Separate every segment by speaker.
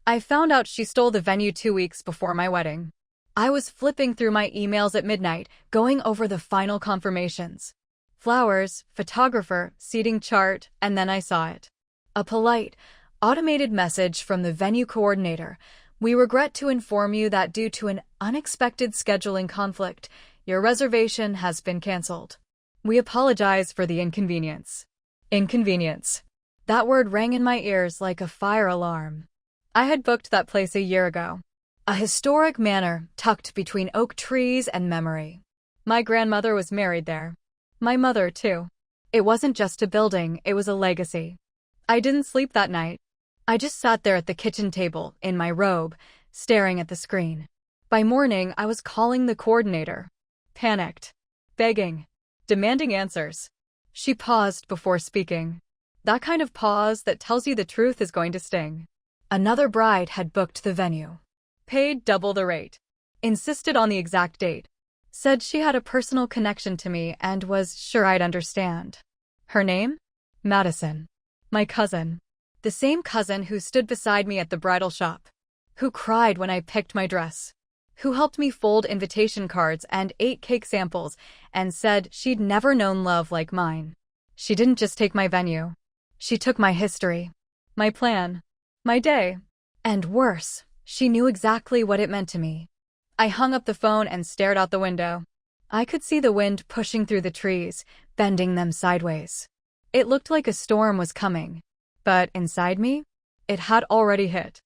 Speaker 1: I found out she stole the venue 2 weeks before my wedding. I was flipping through my emails at midnight, going over the final confirmations. Flowers, photographer, seating chart, and then I saw it. A polite, automated message from the venue coordinator. We regret to inform you that due to an unexpected scheduling conflict, your reservation has been canceled. We apologize for the inconvenience. Inconvenience. That word rang in my ears like a fire alarm. I had booked that place a year ago. A historic manor tucked between oak trees and memory. My grandmother was married there. My mother, too. It wasn't just a building, it was a legacy. I didn't sleep that night. I just sat there at the kitchen table, in my robe, staring at the screen. By morning, I was calling the coordinator. Panicked. Begging. Demanding answers. She paused before speaking. That kind of pause that tells you the truth is going to sting. Another bride had booked the venue. Paid double the rate. Insisted on the exact date. Said she had a personal connection to me and was sure I'd understand. Her name? Madison. My cousin. The same cousin who stood beside me at the bridal shop. Who cried when I picked my dress. Who helped me fold invitation cards and ate cake samples and said she'd never known love like mine. She didn't just take my venue. She took my history. My plan. My day. And worse, she knew exactly what it meant to me. I hung up the phone and stared out the window. I could see the wind pushing through the trees, bending them sideways. It looked like a storm was coming. But inside me, it had already hit.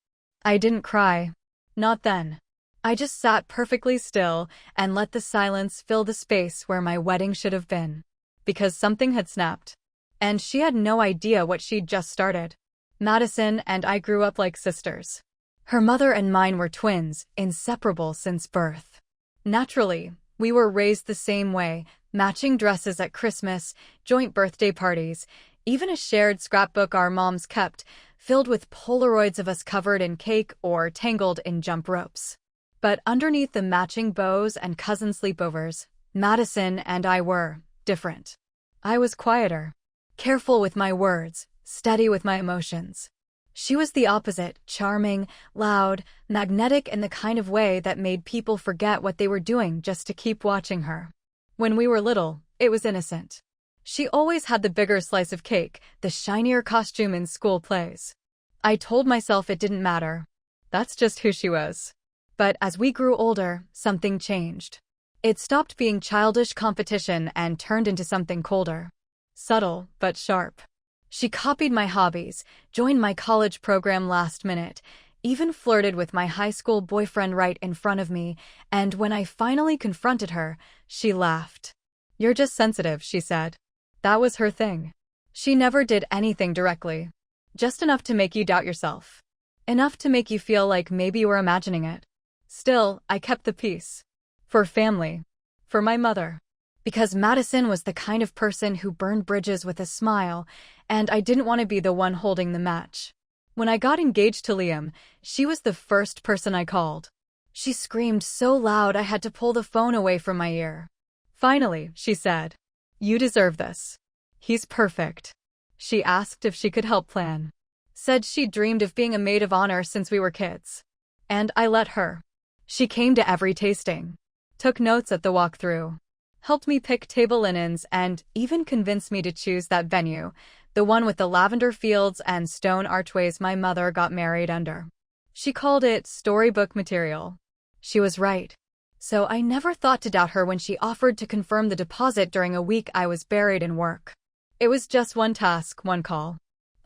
Speaker 1: I didn't cry. Not then. I just sat perfectly still and let the silence fill the space where my wedding should have been. Because something had snapped. And she had no idea what she'd just started. Madison and I grew up like sisters. Her mother and mine were twins, inseparable since birth. Naturally, we were raised the same way, matching dresses at Christmas, joint birthday parties, even a shared scrapbook our moms kept, filled with Polaroids of us covered in cake or tangled in jump ropes. But underneath the matching bows and cousin sleepovers, Madison and I were different. I was quieter, careful with my words, steady with my emotions. She was the opposite, charming, loud, magnetic in the kind of way that made people forget what they were doing just to keep watching her. When we were little, it was innocent. She always had the bigger slice of cake, the shinier costume in school plays. I told myself it didn't matter. That's just who she was. But as we grew older, something changed. It stopped being childish competition and turned into something colder. Subtle, but sharp. She copied my hobbies, joined my college program last minute, even flirted with my high school boyfriend right in front of me, and when I finally confronted her, she laughed. "You're just sensitive," she said. That was her thing. She never did anything directly. Just enough to make you doubt yourself. Enough to make you feel like maybe you were imagining it. Still, I kept the peace. For family. For my mother. Because Madison was the kind of person who burned bridges with a smile, and I didn't want to be the one holding the match. When I got engaged to Liam, she was the first person I called. She screamed so loud I had to pull the phone away from my ear. "Finally," she said. "You deserve this. He's perfect." She asked if she could help plan. Said she dreamed of being a maid of honor since we were kids. And I let her. She came to every tasting. Took notes at the walkthrough. Helped me pick table linens and even convinced me to choose that venue, the one with the lavender fields and stone archways my mother got married under. She called it storybook material. She was right. So I never thought to doubt her when she offered to confirm the deposit during a week I was buried in work. It was just one task, one call.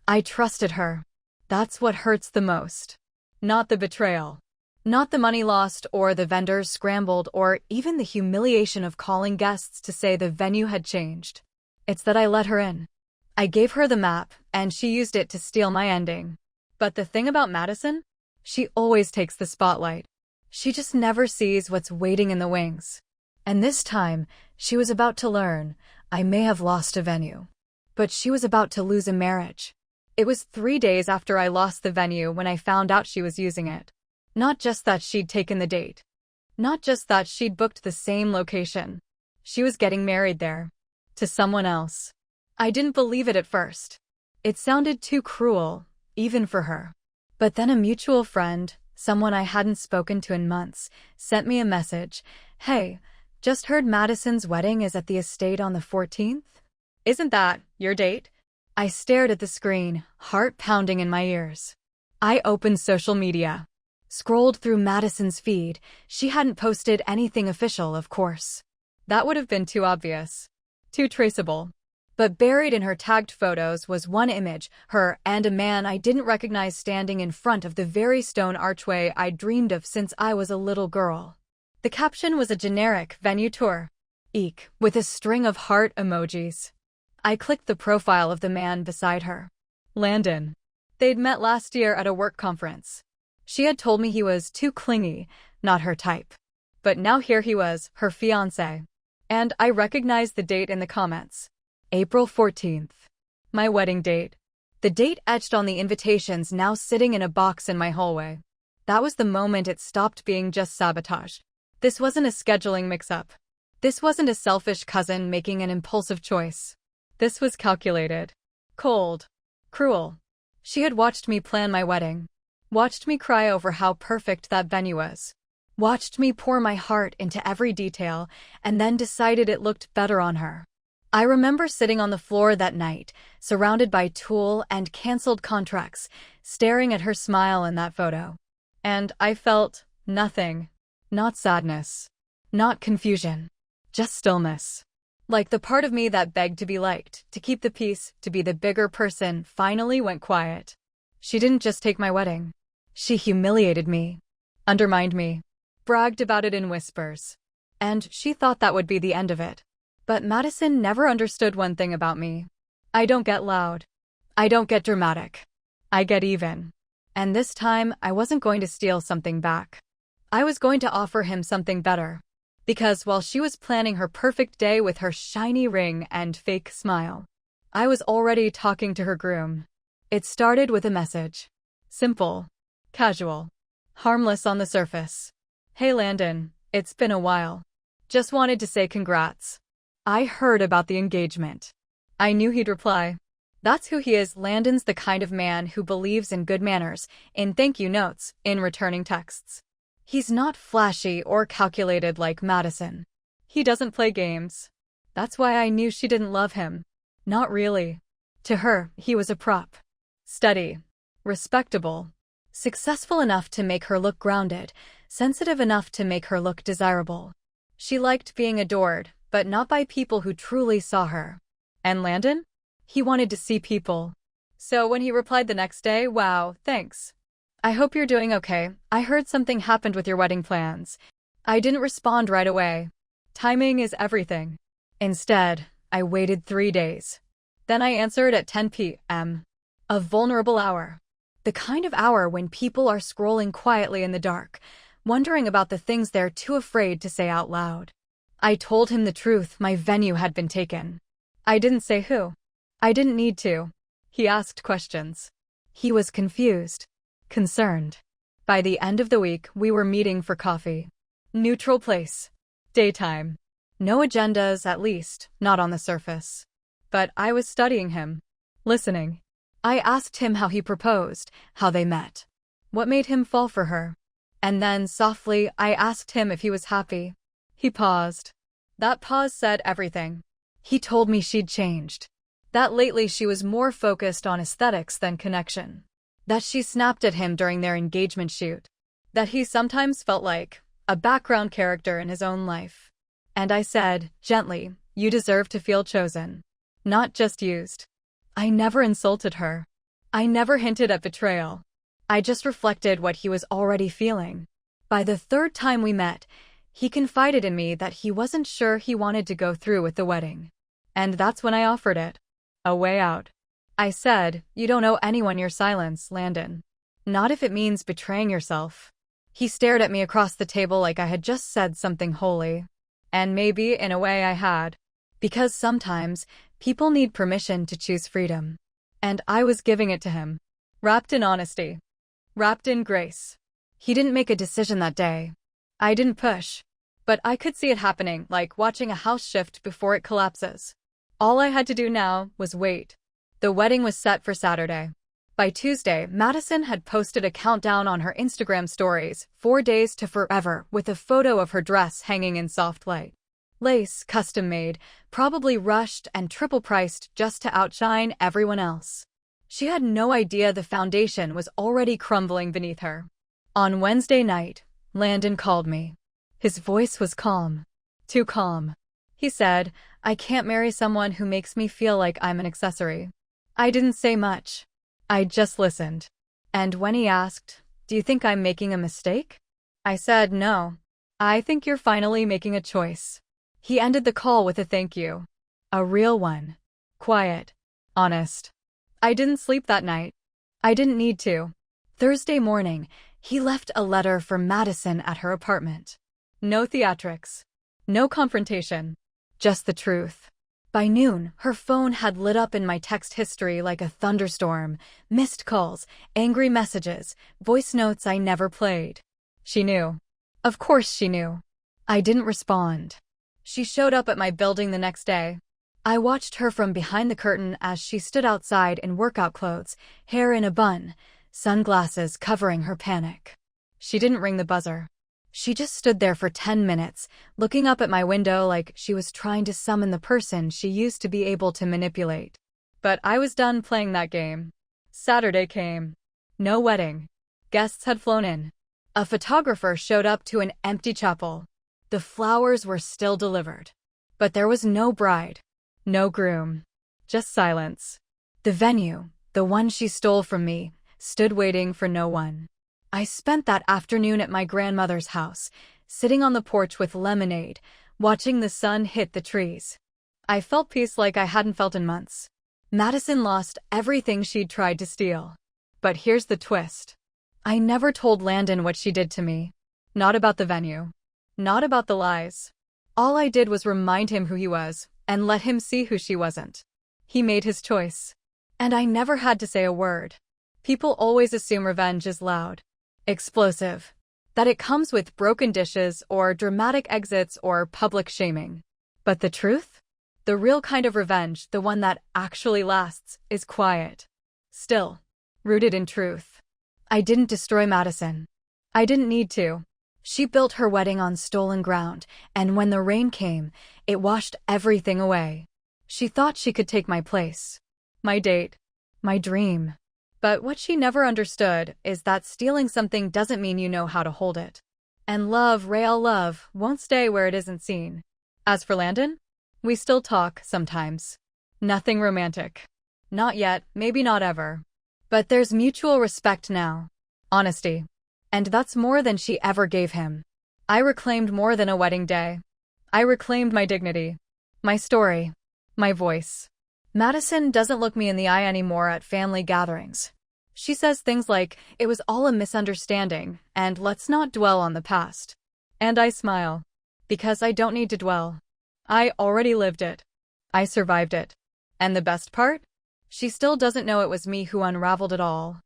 Speaker 1: I trusted her. That's what hurts the most. Not the betrayal. Not the money lost or the vendors scrambled or even the humiliation of calling guests to say the venue had changed. It's that I let her in. I gave her the map, and she used it to steal my ending. But the thing about Madison? She always takes the spotlight. She just never sees what's waiting in the wings. And this time, she was about to learn, I may have lost a venue. But she was about to lose a marriage. It was 3 days after I lost the venue when I found out she was using it. Not just that she'd taken the date. Not just that she'd booked the same location. She was getting married there. To someone else. I didn't believe it at first. It sounded too cruel, even for her. But then a mutual friend, someone I hadn't spoken to in months, sent me a message. Hey, just heard Madison's wedding is at the estate on the 14th? Isn't that your date? I stared at the screen, heart pounding in my ears. I opened social media. Scrolled through Madison's feed. She hadn't posted anything official, of course. That would have been too obvious. Too traceable. But buried in her tagged photos was one image, her and a man I didn't recognize standing in front of the very stone archway I'd dreamed of since I was a little girl. The caption was a generic venue tour. Eek, with a string of heart emojis. I clicked the profile of the man beside her. Landon. They'd met last year at a work conference. She had told me he was too clingy, not her type. But now here he was, her fiancé. And I recognized the date in the comments. April 14th. My wedding date. The date etched on the invitations now sitting in a box in my hallway. That was the moment it stopped being just sabotage. This wasn't a scheduling mix-up. This wasn't a selfish cousin making an impulsive choice. This was calculated. Cold. Cruel. She had watched me plan my wedding. Watched me cry over how perfect that venue was. Watched me pour my heart into every detail, and then decided it looked better on her. I remember sitting on the floor that night, surrounded by tulle and canceled contracts, staring at her smile in that photo. And I felt nothing. Not sadness. Not confusion. Just stillness. Like the part of me that begged to be liked, to keep the peace, to be the bigger person, finally went quiet. She didn't just take my wedding. She humiliated me. Undermined me. Bragged about it in whispers. And she thought that would be the end of it. But Madison never understood one thing about me. I don't get loud. I don't get dramatic. I get even. And this time, I wasn't going to steal something back. I was going to offer him something better. Because while she was planning her perfect day with her shiny ring and fake smile, I was already talking to her groom. It started with a message. Simple. Casual. Harmless on the surface. Hey Landon, it's been a while. Just wanted to say congrats. I heard about the engagement. I knew he'd reply. That's who he is. Landon's the kind of man who believes in good manners, in thank you notes, in returning texts. He's not flashy or calculated like Madison. He doesn't play games. That's why I knew she didn't love him. Not really. To her, he was a prop. Steady. Respectable. Successful enough to make her look grounded, sensitive enough to make her look desirable. She liked being adored, but not by people who truly saw her. And Landon? He wanted to see people. So when he replied the next day, wow, thanks. I hope you're doing okay. I heard something happened with your wedding plans. I didn't respond right away. Timing is everything. Instead, I waited 3 days. Then I answered at 10 p.m. A vulnerable hour. The kind of hour when people are scrolling quietly in the dark, wondering about the things they're too afraid to say out loud. I told him the truth, my venue had been taken. I didn't say who. I didn't need to. He asked questions. He was confused. Concerned. By the end of the week, we were meeting for coffee. Neutral place. Daytime. No agendas, at least, not on the surface. But I was studying him. Listening. I asked him how he proposed, how they met. What made him fall for her? And then, softly, I asked him if he was happy. He paused. That pause said everything. He told me she'd changed. That lately she was more focused on aesthetics than connection. That she snapped at him during their engagement shoot. That he sometimes felt like a background character in his own life. And I said, gently, you deserve to feel chosen. Not just used. I never insulted her. I never hinted at betrayal. I just reflected what he was already feeling. By the third time we met, he confided in me that he wasn't sure he wanted to go through with the wedding. And that's when I offered it. A way out. I said, you don't owe anyone your silence, Landon. Not if it means betraying yourself. He stared at me across the table like I had just said something holy. And maybe, in a way, I had. Because sometimes, people need permission to choose freedom. And I was giving it to him. Wrapped in honesty. Wrapped in grace. He didn't make a decision that day. I didn't push. But I could see it happening, like watching a house shift before it collapses. All I had to do now was wait. The wedding was set for Saturday. By Tuesday, Madison had posted a countdown on her Instagram stories, 4 days to forever, with a photo of her dress hanging in soft light. Lace, custom-made, probably rushed and triple-priced just to outshine everyone else. She had no idea the foundation was already crumbling beneath her. On Wednesday night, Landon called me. His voice was calm. Too calm. He said, "I can't marry someone who makes me feel like I'm an accessory." I didn't say much. I just listened. And when he asked, "Do you think I'm making a mistake?" I said, "No. I think you're finally making a choice." He ended the call with a thank you. A real one. Quiet. Honest. I didn't sleep that night. I didn't need to. Thursday morning, he left a letter for Madison at her apartment. No theatrics. No confrontation. Just the truth. By noon, her phone had lit up in my text history like a thunderstorm, missed calls, angry messages, voice notes I never played. She knew. Of course she knew. I didn't respond. She showed up at my building the next day. I watched her from behind the curtain as she stood outside in workout clothes, hair in a bun, sunglasses covering her panic. She didn't ring the buzzer. She just stood there for 10 minutes, looking up at my window like she was trying to summon the person she used to be able to manipulate. But I was done playing that game. Saturday came. No wedding. Guests had flown in. A photographer showed up to an empty chapel. The flowers were still delivered. But there was no bride. No groom. Just silence. The venue, the one she stole from me, stood waiting for no one. I spent that afternoon at my grandmother's house, sitting on the porch with lemonade, watching the sun hit the trees. I felt peace like I hadn't felt in months. Madison lost everything she'd tried to steal. But here's the twist. I never told Landon what she did to me. Not about the venue. Not about the lies. All I did was remind him who he was, and let him see who she wasn't. He made his choice. And I never had to say a word. People always assume revenge is loud. Explosive. That it comes with broken dishes or dramatic exits or public shaming. But the truth? The real kind of revenge, the one that actually lasts, is quiet. Still. Rooted in truth. I didn't destroy Madison. I didn't need to. She built her wedding on stolen ground, and when the rain came, it washed everything away. She thought she could take my place. My date. My dream. But what she never understood is that stealing something doesn't mean you know how to hold it. And love, real love, won't stay where it isn't seen. As for Landon, we still talk sometimes. Nothing romantic. Not yet, maybe not ever. But there's mutual respect now. Honesty. And that's more than she ever gave him. I reclaimed more than a wedding day. I reclaimed my dignity. My story. My voice. Madison doesn't look me in the eye anymore at family gatherings. She says things like, "It was all a misunderstanding, and let's not dwell on the past." And I smile. Because I don't need to dwell. I already lived it. I survived it. And the best part? She still doesn't know it was me who unraveled it all.